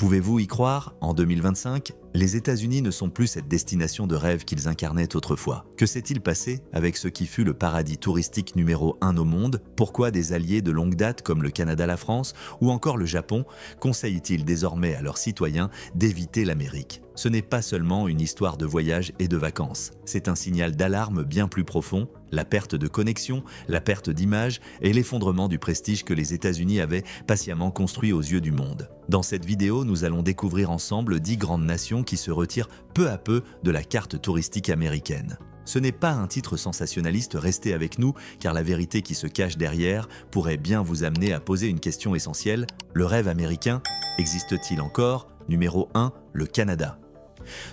Pouvez-vous y croire? En 2025, les États-Unis ne sont plus cette destination de rêve qu'ils incarnaient autrefois. Que s'est-il passé avec ce qui fut le paradis touristique numéro 1 au monde? Pourquoi des alliés de longue date comme le Canada, la France ou encore le Japon conseillent-ils désormais à leurs citoyens d'éviter l'Amérique? Ce n'est pas seulement une histoire de voyage et de vacances. C'est un signal d'alarme bien plus profond, la perte de connexion, la perte d'image et l'effondrement du prestige que les États-Unis avaient patiemment construit aux yeux du monde. Dans cette vidéo, nous allons découvrir ensemble 10 grandes nations qui se retirent peu à peu de la carte touristique américaine. Ce n'est pas un titre sensationnaliste, restez avec nous, car la vérité qui se cache derrière pourrait bien vous amener à poser une question essentielle. Le rêve américain existe-t-il encore? Numéro 1, le Canada.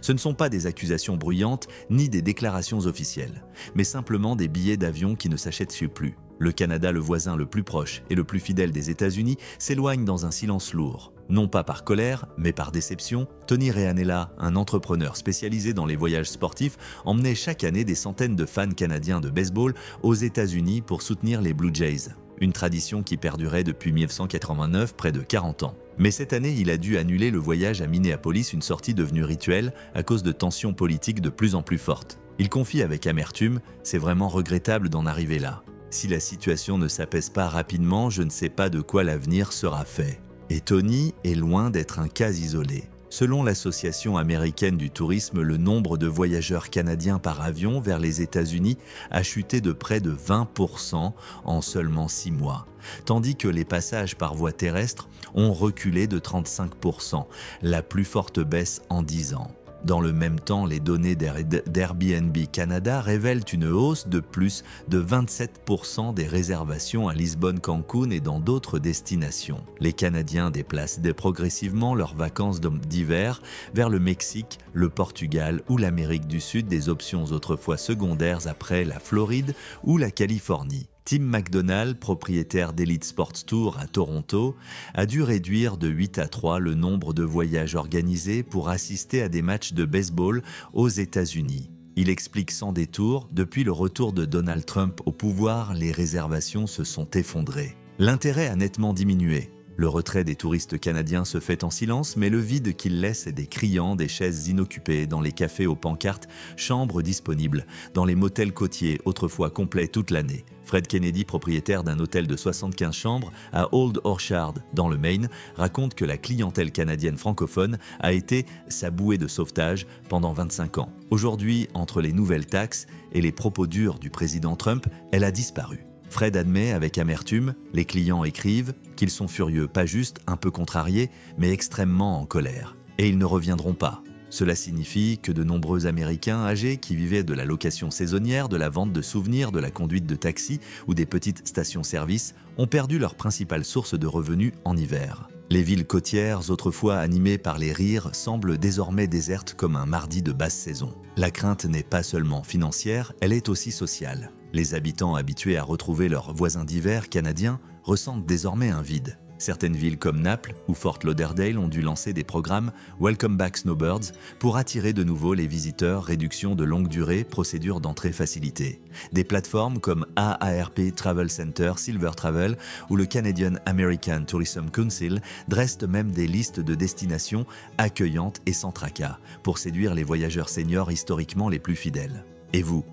Ce ne sont pas des accusations bruyantes ni des déclarations officielles, mais simplement des billets d'avion qui ne s'achètent plus. Le Canada, le voisin le plus proche et le plus fidèle des États-Unis, s'éloigne dans un silence lourd. Non pas par colère, mais par déception, Tony Reanella, un entrepreneur spécialisé dans les voyages sportifs, emmenait chaque année des centaines de fans canadiens de baseball aux États-Unis pour soutenir les Blue Jays. Une tradition qui perdurait depuis 1989, près de 40 ans. Mais cette année, il a dû annuler le voyage à Minneapolis, une sortie devenue rituelle à cause de tensions politiques de plus en plus fortes. Il confie avec amertume « C'est vraiment regrettable d'en arriver là. Si la situation ne s'apaise pas rapidement, je ne sais pas de quoi l'avenir sera fait. » Et Tony est loin d'être un cas isolé. Selon l'Association américaine du tourisme, le nombre de voyageurs canadiens par avion vers les États-Unis a chuté de près de 20% en seulement 6 mois, tandis que les passages par voie terrestre ont reculé de 35%, la plus forte baisse en 10 ans. Dans le même temps, les données d'Airbnb Canada révèlent une hausse de plus de 27% des réservations à Lisbonne, Cancun et dans d'autres destinations. Les Canadiens déplacent progressivement leurs vacances d'hiver vers le Mexique, le Portugal ou l'Amérique du Sud, des options autrefois secondaires après la Floride ou la Californie. Tim McDonald, propriétaire d'Elite Sports Tour à Toronto, a dû réduire de 8 à 3 le nombre de voyages organisés pour assister à des matchs de baseball aux États-Unis. Il explique sans détour, depuis le retour de Donald Trump au pouvoir, les réservations se sont effondrées. L'intérêt a nettement diminué. Le retrait des touristes canadiens se fait en silence, mais le vide qu'il laisse est des criants, des chaises inoccupées, dans les cafés aux pancartes, chambres disponibles, dans les motels côtiers, autrefois complets toute l'année. Fred Kennedy, propriétaire d'un hôtel de 75 chambres à Old Orchard, dans le Maine, raconte que la clientèle canadienne francophone a été sa bouée de sauvetage pendant 25 ans. Aujourd'hui, entre les nouvelles taxes et les propos durs du président Trump, elle a disparu. Fred admet avec amertume, les clients écrivent qu'ils sont furieux, pas juste un peu contrariés, mais extrêmement en colère. Et ils ne reviendront pas. Cela signifie que de nombreux Américains âgés qui vivaient de la location saisonnière, de la vente de souvenirs, de la conduite de taxis ou des petites stations-service ont perdu leur principale source de revenus en hiver. Les villes côtières, autrefois animées par les rires, semblent désormais désertes comme un mardi de basse saison. La crainte n'est pas seulement financière, elle est aussi sociale. Les habitants habitués à retrouver leurs voisins d'hiver canadiens ressentent désormais un vide. Certaines villes comme Naples ou Fort Lauderdale ont dû lancer des programmes Welcome Back Snowbirds pour attirer de nouveau les visiteurs, réduction de longue durée, procédure d'entrée facilitée. Des plateformes comme AARP Travel Center, Silver Travel ou le Canadian American Tourism Council dressent même des listes de destinations accueillantes et sans tracas pour séduire les voyageurs seniors historiquement les plus fidèles. Et vous ?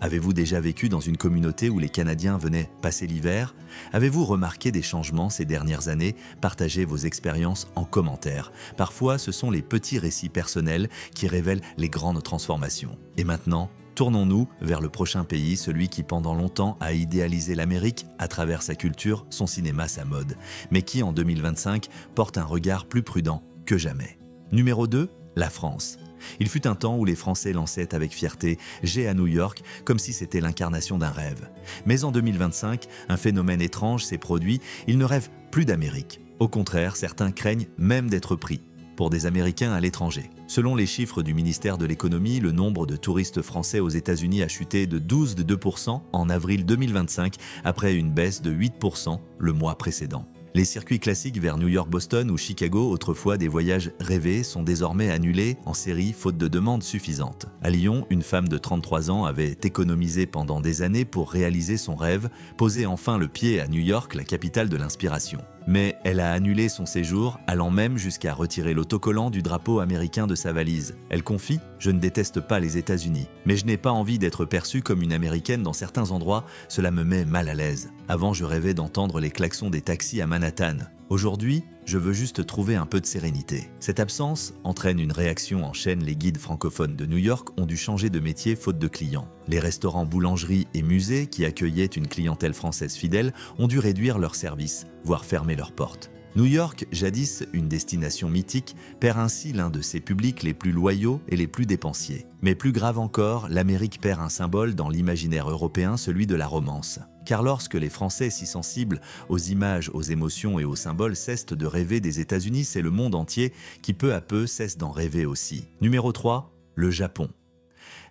Avez-vous déjà vécu dans une communauté où les Canadiens venaient passer l'hiver? Avez-vous remarqué des changements ces dernières années? Partagez vos expériences en commentaire. Parfois, ce sont les petits récits personnels qui révèlent les grandes transformations. Et maintenant, tournons-nous vers le prochain pays, celui qui pendant longtemps a idéalisé l'Amérique à travers sa culture, son cinéma, sa mode, mais qui en 2025 porte un regard plus prudent que jamais. Numéro 2, la France. Il fut un temps où les Français lançaient avec fierté « J'ai à New York » comme si c'était l'incarnation d'un rêve. Mais en 2025, un phénomène étrange s'est produit, ils ne rêvent plus d'Amérique. Au contraire, certains craignent même d'être pris pour des Américains à l'étranger. Selon les chiffres du ministère de l'économie, le nombre de touristes français aux États-Unis a chuté de 12,2% en avril 2025 après une baisse de 8% le mois précédent. Les circuits classiques vers New York, Boston ou Chicago, autrefois des voyages rêvés, sont désormais annulés en série faute de demande suffisante. À Lyon, une femme de 33 ans avait économisé pendant des années pour réaliser son rêve, poser enfin le pied à New York, la capitale de l'inspiration. Mais elle a annulé son séjour, allant même jusqu'à retirer l'autocollant du drapeau américain de sa valise. Elle confie « Je ne déteste pas les États-Unis, mais je n'ai pas envie d'être perçue comme une Américaine dans certains endroits, cela me met mal à l'aise. Avant, je rêvais d'entendre les klaxons des taxis à Manhattan. Aujourd'hui, je veux juste trouver un peu de sérénité. » Cette absence entraîne une réaction en chaîne. Les guides francophones de New York ont dû changer de métier faute de clients. Les restaurants, boulangeries et musées qui accueillaient une clientèle française fidèle ont dû réduire leurs services, voire fermer leurs portes. New York, jadis une destination mythique, perd ainsi l'un de ses publics les plus loyaux et les plus dépensiers. Mais plus grave encore, l'Amérique perd un symbole dans l'imaginaire européen, celui de la romance. Car lorsque les Français si sensibles aux images, aux émotions et aux symboles cessent de rêver des États-Unis, c'est le monde entier qui peu à peu cesse d'en rêver aussi. Numéro 3, le Japon.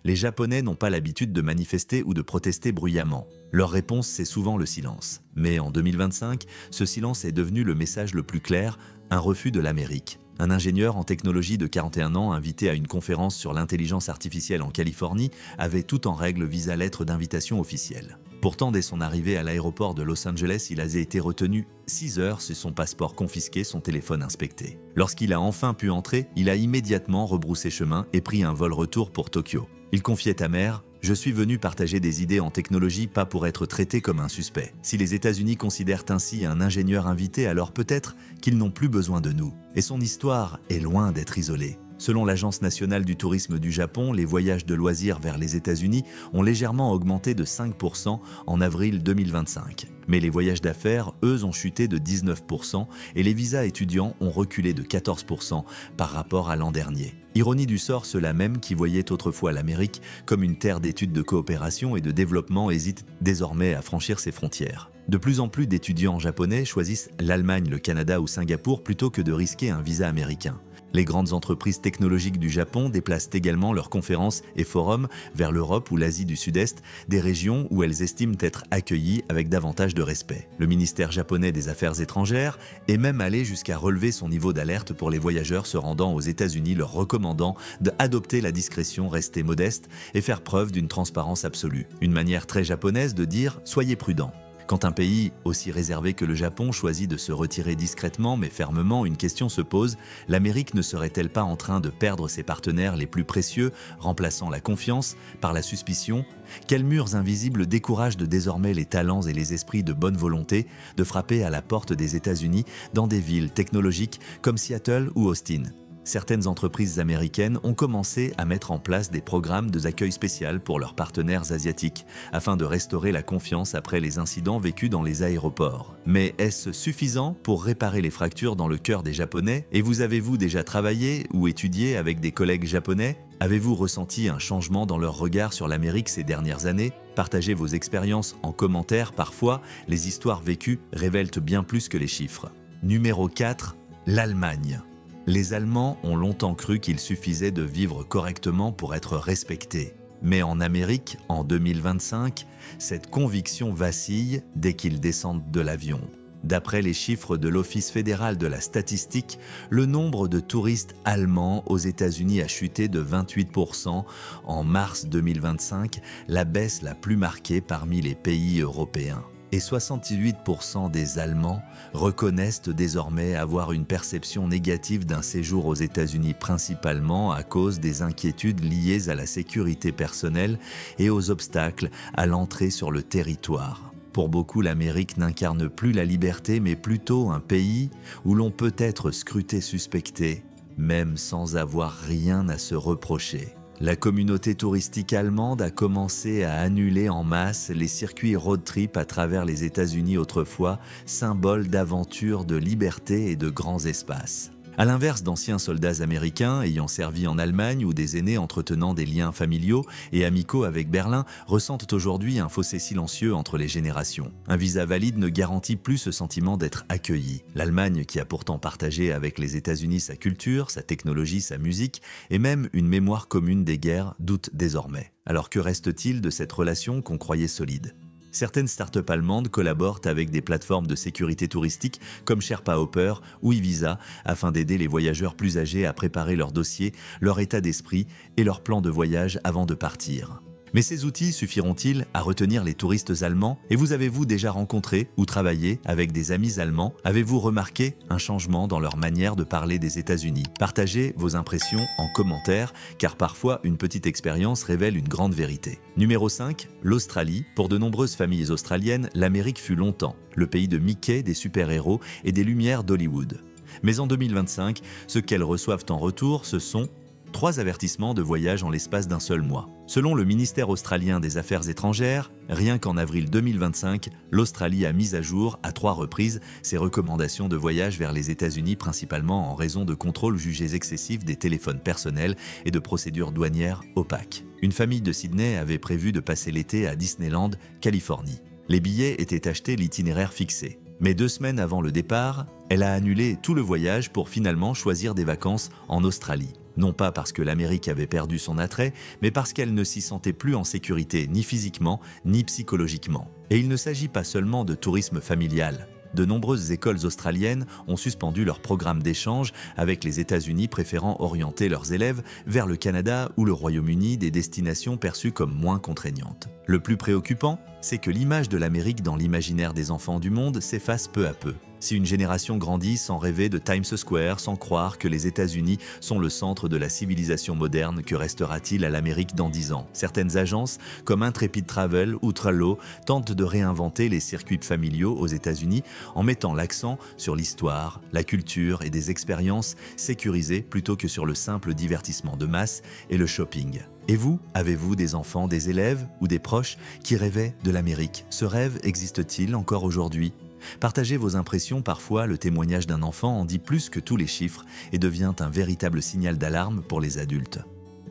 Les Japonais n'ont pas l'habitude de manifester ou de protester bruyamment. Leur réponse, c'est souvent le silence. Mais en 2025, ce silence est devenu le message le plus clair, un refus de l'Amérique. Un ingénieur en technologie de 41 ans, invité à une conférence sur l'intelligence artificielle en Californie, avait tout en règle visa lettre d'invitation officielle. Pourtant, dès son arrivée à l'aéroport de Los Angeles, il avait été retenu 6 heures, c'est son passeport confisqué, son téléphone inspecté. Lorsqu'il a enfin pu entrer, il a immédiatement rebroussé chemin et pris un vol retour pour Tokyo. Il confiait amer « Je suis venu partager des idées en technologie, pas pour être traité comme un suspect. Si les États-Unis considèrent ainsi un ingénieur invité, alors peut-être qu'ils n'ont plus besoin de nous. » Et son histoire est loin d'être isolée. Selon l'Agence nationale du tourisme du Japon, les voyages de loisirs vers les États-Unis ont légèrement augmenté de 5% en avril 2025. Mais les voyages d'affaires, eux, ont chuté de 19% et les visas étudiants ont reculé de 14% par rapport à l'an dernier. Ironie du sort, ceux-là même qui voyaient autrefois l'Amérique comme une terre d'études de coopération et de développement hésitent désormais à franchir ses frontières. De plus en plus d'étudiants japonais choisissent l'Allemagne, le Canada ou Singapour plutôt que de risquer un visa américain. Les grandes entreprises technologiques du Japon déplacent également leurs conférences et forums vers l'Europe ou l'Asie du Sud-Est, des régions où elles estiment être accueillies avec davantage de respect. Le ministère japonais des Affaires étrangères est même allé jusqu'à relever son niveau d'alerte pour les voyageurs se rendant aux États-Unis, leur recommandant d'adopter la discrétion, rester modeste et faire preuve d'une transparence absolue. Une manière très japonaise de dire « soyez prudents ». Quand un pays aussi réservé que le Japon choisit de se retirer discrètement mais fermement, une question se pose, l'Amérique ne serait-elle pas en train de perdre ses partenaires les plus précieux, remplaçant la confiance par la suspicion? Quels murs invisibles découragent désormais les talents et les esprits de bonne volonté de frapper à la porte des États-Unis dans des villes technologiques comme Seattle ou Austin? Certaines entreprises américaines ont commencé à mettre en place des programmes d'accueil spécial pour leurs partenaires asiatiques, afin de restaurer la confiance après les incidents vécus dans les aéroports. Mais est-ce suffisant pour réparer les fractures dans le cœur des Japonais? Et avez-vous déjà travaillé ou étudié avec des collègues japonais? Avez-vous ressenti un changement dans leur regard sur l'Amérique ces dernières années? Partagez vos expériences en commentaire. Parfois, les histoires vécues révèlent bien plus que les chiffres. Numéro 4, l'Allemagne. Les Allemands ont longtemps cru qu'il suffisait de vivre correctement pour être respectés. Mais en Amérique, en 2025, cette conviction vacille dès qu'ils descendent de l'avion. D'après les chiffres de l'Office fédéral de la statistique, le nombre de touristes allemands aux États-Unis a chuté de 28% en mars 2025, la baisse la plus marquée parmi les pays européens. Et 68% des Allemands reconnaissent désormais avoir une perception négative d'un séjour aux États-Unis, principalement à cause des inquiétudes liées à la sécurité personnelle et aux obstacles à l'entrée sur le territoire. Pour beaucoup, l'Amérique n'incarne plus la liberté, mais plutôt un pays où l'on peut être scruté, suspecté, même sans avoir rien à se reprocher. La communauté touristique allemande a commencé à annuler en masse les circuits road trip à travers les États-Unis autrefois, symbole d'aventure, de liberté et de grands espaces. À l'inverse d'anciens soldats américains ayant servi en Allemagne ou des aînés entretenant des liens familiaux et amicaux avec Berlin ressentent aujourd'hui un fossé silencieux entre les générations. Un visa valide ne garantit plus ce sentiment d'être accueilli. L'Allemagne, qui a pourtant partagé avec les États-Unis sa culture, sa technologie, sa musique et même une mémoire commune des guerres, doute désormais. Alors que reste-t-il de cette relation qu'on croyait solide ? Certaines startups allemandes collaborent avec des plateformes de sécurité touristique comme Sherpa Hopper ou eVisa afin d'aider les voyageurs plus âgés à préparer leur dossier, leur état d'esprit et leur plan de voyage avant de partir. Mais ces outils suffiront-ils à retenir les touristes allemands? Et vous avez-vous déjà rencontré ou travaillé avec des amis allemands? Avez-vous remarqué un changement dans leur manière de parler des États-Unis? Partagez vos impressions en commentaire, car parfois une petite expérience révèle une grande vérité. Numéro 5, l'Australie. Pour de nombreuses familles australiennes, l'Amérique fut longtemps le pays de Mickey, des super-héros et des lumières d'Hollywood. Mais en 2025, ce qu'elles reçoivent en retour, ce sont 3 avertissements de voyage en l'espace d'un seul mois. Selon le ministère australien des Affaires étrangères, rien qu'en avril 2025, l'Australie a mis à jour à 3 reprises ses recommandations de voyage vers les États-Unis, principalement en raison de contrôles jugés excessifs des téléphones personnels et de procédures douanières opaques. Une famille de Sydney avait prévu de passer l'été à Disneyland, Californie. Les billets étaient achetés l'itinéraire fixé. Mais 2 semaines avant le départ, elle a annulé tout le voyage pour finalement choisir des vacances en Australie. Non pas parce que l'Amérique avait perdu son attrait, mais parce qu'elle ne s'y sentait plus en sécurité ni physiquement, ni psychologiquement. Et il ne s'agit pas seulement de tourisme familial. De nombreuses écoles australiennes ont suspendu leur programme d'échange avec les États-Unis, préférant orienter leurs élèves vers le Canada ou le Royaume-Uni, des destinations perçues comme moins contraignantes. Le plus préoccupant, c'est que l'image de l'Amérique dans l'imaginaire des enfants du monde s'efface peu à peu. Si une génération grandit sans rêver de Times Square, sans croire que les États-Unis sont le centre de la civilisation moderne, que restera-t-il à l'Amérique dans 10 ans? Certaines agences, comme Intrepid Travel ou Trello, tentent de réinventer les circuits familiaux aux États-Unis en mettant l'accent sur l'histoire, la culture et des expériences sécurisées plutôt que sur le simple divertissement de masse et le shopping. Et vous, avez-vous des enfants, des élèves ou des proches qui rêvaient de l'Amérique? Ce rêve existe-t-il encore aujourd'hui? Partagez vos impressions, parfois le témoignage d'un enfant en dit plus que tous les chiffres et devient un véritable signal d'alarme pour les adultes.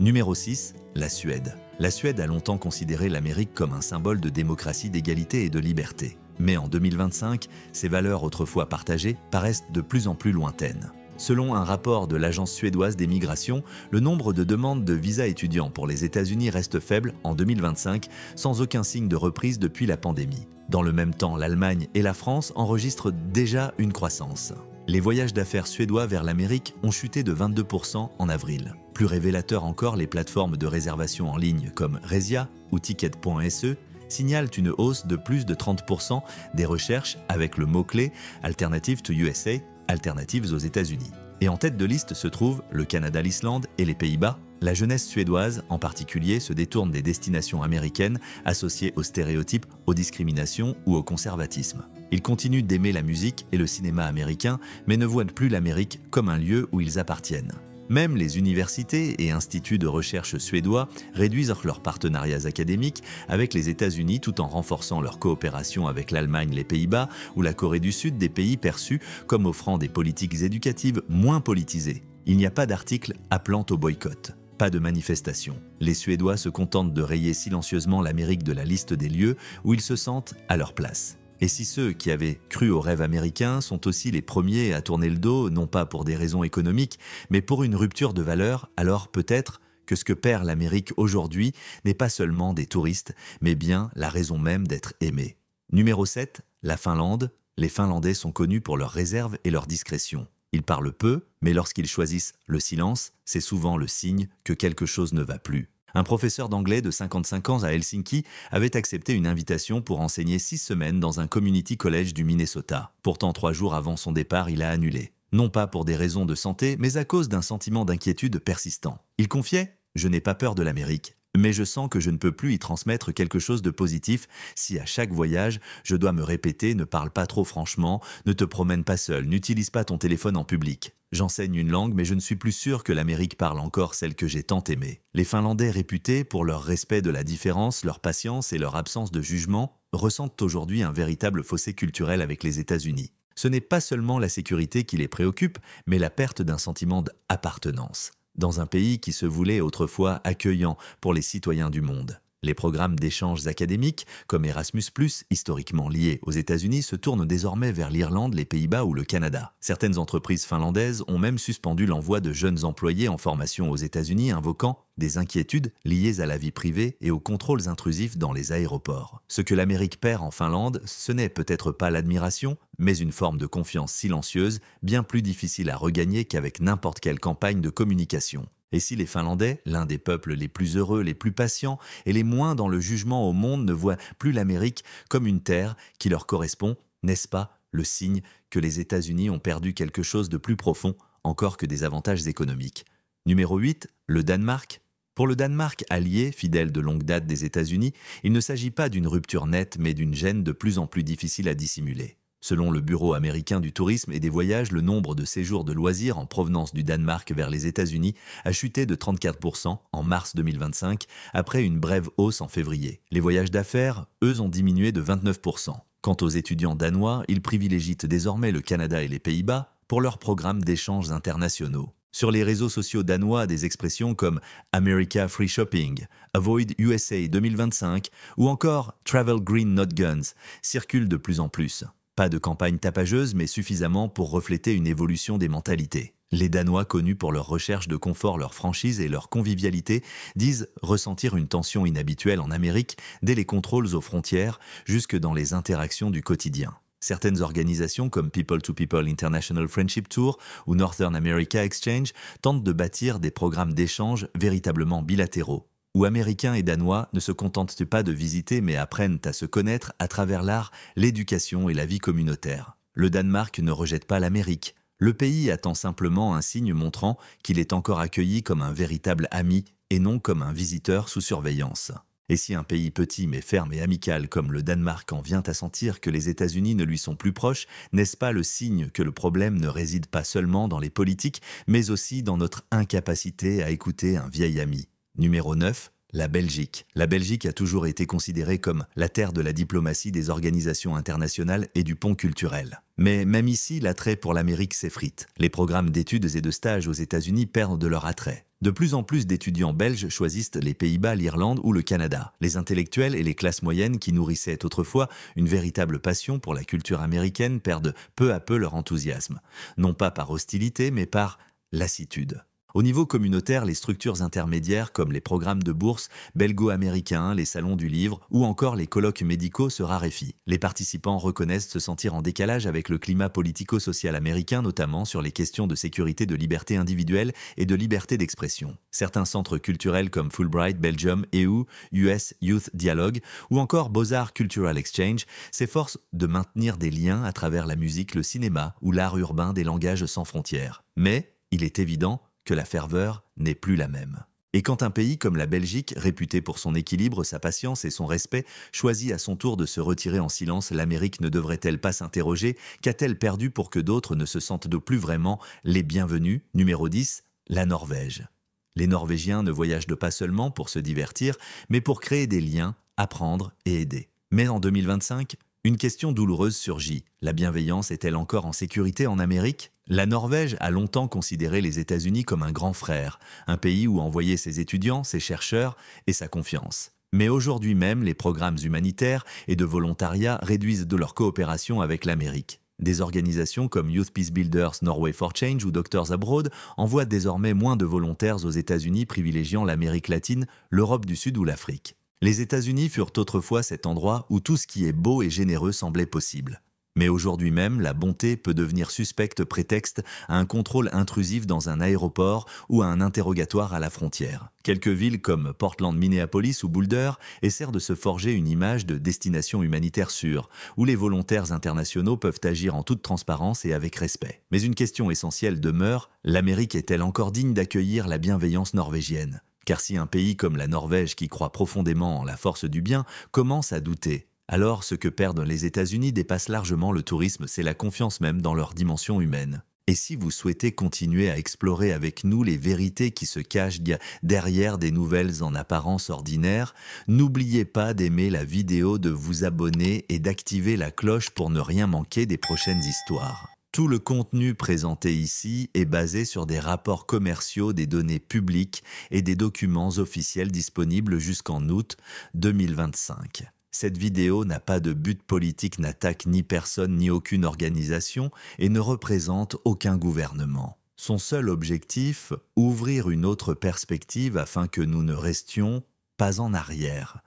Numéro 6, la Suède. La Suède a longtemps considéré l'Amérique comme un symbole de démocratie, d'égalité et de liberté. Mais en 2025, ces valeurs autrefois partagées paraissent de plus en plus lointaines. Selon un rapport de l'Agence suédoise des migrations, le nombre de demandes de visa étudiants pour les États-Unis reste faible en 2025, sans aucun signe de reprise depuis la pandémie. Dans le même temps, l'Allemagne et la France enregistrent déjà une croissance. Les voyages d'affaires suédois vers l'Amérique ont chuté de 22% en avril. Plus révélateur encore, les plateformes de réservation en ligne comme Resia ou Ticket.se signalent une hausse de plus de 30% des recherches avec le mot-clé « Alternative to USA », alternatives aux États-Unis. Et en tête de liste se trouvent le Canada, l'Islande et les Pays-Bas. La jeunesse suédoise, en particulier, se détourne des destinations américaines associées aux stéréotypes, aux discriminations ou au conservatisme. Ils continuent d'aimer la musique et le cinéma américain, mais ne voient plus l'Amérique comme un lieu où ils appartiennent. Même les universités et instituts de recherche suédois réduisent leurs partenariats académiques avec les États-Unis tout en renforçant leur coopération avec l'Allemagne, les Pays-Bas ou la Corée du Sud, des pays perçus comme offrant des politiques éducatives moins politisées. Il n'y a pas d'article appelant au boycott. Pas de manifestation. Les Suédois se contentent de rayer silencieusement l'Amérique de la liste des lieux où ils se sentent à leur place. Et si ceux qui avaient cru au rêve américain sont aussi les premiers à tourner le dos, non pas pour des raisons économiques, mais pour une rupture de valeurs, alors peut-être que ce que perd l'Amérique aujourd'hui n'est pas seulement des touristes, mais bien la raison même d'être aimé. Numéro 7, la Finlande. Les Finlandais sont connus pour leur réserve et leur discrétion. Ils parlent peu, mais lorsqu'ils choisissent le silence, c'est souvent le signe que quelque chose ne va plus. Un professeur d'anglais de 55 ans à Helsinki avait accepté une invitation pour enseigner 6 semaines dans un community college du Minnesota. Pourtant, 3 jours avant son départ, il a annulé. Non pas pour des raisons de santé, mais à cause d'un sentiment d'inquiétude persistant. Il confiait « Je n'ai pas peur de l'Amérique, mais je sens que je ne peux plus y transmettre quelque chose de positif si à chaque voyage, je dois me répéter « Ne parle pas trop franchement, ne te promène pas seul, n'utilise pas ton téléphone en public ». J'enseigne une langue, mais je ne suis plus sûr que l'Amérique parle encore celle que j'ai tant aimée. Les Finlandais, réputés pour leur respect de la différence, leur patience et leur absence de jugement, ressentent aujourd'hui un véritable fossé culturel avec les États-Unis. Ce n'est pas seulement la sécurité qui les préoccupe, mais la perte d'un sentiment d'appartenance, dans un pays qui se voulait autrefois accueillant pour les citoyens du monde. Les programmes d'échanges académiques, comme Erasmus+, historiquement liés aux États-Unis, se tournent désormais vers l'Irlande, les Pays-Bas ou le Canada. Certaines entreprises finlandaises ont même suspendu l'envoi de jeunes employés en formation aux États-Unis, invoquant des inquiétudes liées à la vie privée et aux contrôles intrusifs dans les aéroports. Ce que l'Amérique perd en Finlande, ce n'est peut-être pas l'admiration, mais une forme de confiance silencieuse, bien plus difficile à regagner qu'avec n'importe quelle campagne de communication. Et si les Finlandais, l'un des peuples les plus heureux, les plus patients et les moins dans le jugement au monde, ne voient plus l'Amérique comme une terre qui leur correspond, n'est-ce pas le signe que les États-Unis ont perdu quelque chose de plus profond encore que des avantages économiques? Numéro 8, le Danemark. Pour le Danemark, allié, fidèle de longue date des États-Unis, il ne s'agit pas d'une rupture nette mais d'une gêne de plus en plus difficile à dissimuler. Selon le Bureau américain du tourisme et des voyages, le nombre de séjours de loisirs en provenance du Danemark vers les États-Unis a chuté de 34% en mars 2025, après une brève hausse en février. Les voyages d'affaires, eux, ont diminué de 29%. Quant aux étudiants danois, ils privilégient désormais le Canada et les Pays-Bas pour leurs programmes d'échanges internationaux. Sur les réseaux sociaux danois, des expressions comme America Free Shopping, Avoid USA 2025 ou encore Travel Green Not Guns circulent de plus en plus. Pas de campagne tapageuse, mais suffisamment pour refléter une évolution des mentalités. Les Danois, connus pour leur recherche de confort, leur franchise et leur convivialité, disent ressentir une tension inhabituelle en Amérique dès les contrôles aux frontières jusque dans les interactions du quotidien. Certaines organisations comme People to People International Friendship Tour ou Northern America Exchange tentent de bâtir des programmes d'échange véritablement bilatéraux, où Américains et Danois ne se contentent pas de visiter mais apprennent à se connaître à travers l'art, l'éducation et la vie communautaire. Le Danemark ne rejette pas l'Amérique. Le pays attend simplement un signe montrant qu'il est encore accueilli comme un véritable ami et non comme un visiteur sous surveillance. Et si un pays petit mais ferme et amical comme le Danemark en vient à sentir que les États-Unis ne lui sont plus proches, n'est-ce pas le signe que le problème ne réside pas seulement dans les politiques, mais aussi dans notre incapacité à écouter un vieil ami? Numéro 9. La Belgique. La Belgique a toujours été considérée comme la terre de la diplomatie, des organisations internationales et du pont culturel. Mais même ici, l'attrait pour l'Amérique s'effrite. Les programmes d'études et de stages aux États-Unis perdent de leur attrait. De plus en plus d'étudiants belges choisissent les Pays-Bas, l'Irlande ou le Canada. Les intellectuels et les classes moyennes qui nourrissaient autrefois une véritable passion pour la culture américaine perdent peu à peu leur enthousiasme. Non pas par hostilité, mais par lassitude. Au niveau communautaire, les structures intermédiaires comme les programmes de bourse belgo-américains, les salons du livre ou encore les colloques médicaux se raréfient. Les participants reconnaissent se sentir en décalage avec le climat politico-social américain, notamment sur les questions de sécurité, de liberté individuelle et de liberté d'expression. Certains centres culturels comme Fulbright, Belgium, EU, US Youth Dialogue ou encore Beaux-Arts Cultural Exchange s'efforcent de maintenir des liens à travers la musique, le cinéma ou l'art urbain des langages sans frontières. Mais il est évident que la ferveur n'est plus la même. Et quand un pays comme la Belgique, réputé pour son équilibre, sa patience et son respect, choisit à son tour de se retirer en silence, l'Amérique ne devrait-elle pas s'interroger? Qu'a-t-elle perdu pour que d'autres ne se sentent plus vraiment les bienvenus? Numéro 10, la Norvège. Les Norvégiens ne voyagent pas seulement pour se divertir, mais pour créer des liens, apprendre et aider. Mais en 2025, une question douloureuse surgit. La bienveillance est-elle encore en sécurité en Amérique? La Norvège a longtemps considéré les États-Unis comme un grand frère, un pays où envoyer ses étudiants, ses chercheurs et sa confiance. Mais aujourd'hui même, les programmes humanitaires et de volontariat réduisent de leur coopération avec l'Amérique. Des organisations comme Youth Peace Builders, Norway for Change ou Doctors Abroad envoient désormais moins de volontaires aux États-Unis, privilégiant l'Amérique latine, l'Europe du Sud ou l'Afrique. Les États-Unis furent autrefois cet endroit où tout ce qui est beau et généreux semblait possible. Mais aujourd'hui même, la bonté peut devenir suspecte prétexte à un contrôle intrusif dans un aéroport ou à un interrogatoire à la frontière. Quelques villes comme Portland, Minneapolis ou Boulder essaient de se forger une image de destination humanitaire sûre, où les volontaires internationaux peuvent agir en toute transparence et avec respect. Mais une question essentielle demeure, l'Amérique est-elle encore digne d'accueillir la bienveillance norvégienne? Car si un pays comme la Norvège, qui croit profondément en la force du bien, commence à douter, alors ce que perdent les États-Unis dépasse largement le tourisme, c'est la confiance même dans leur dimension humaine. Et si vous souhaitez continuer à explorer avec nous les vérités qui se cachent derrière des nouvelles en apparence ordinaires, n'oubliez pas d'aimer la vidéo, de vous abonner et d'activer la cloche pour ne rien manquer des prochaines histoires. Tout le contenu présenté ici est basé sur des rapports commerciaux, des données publiques et des documents officiels disponibles jusqu'en août 2025. Cette vidéo n'a pas de but politique, n'attaque ni personne ni aucune organisation et ne représente aucun gouvernement. Son seul objectif, ouvrir une autre perspective afin que nous ne restions pas en arrière.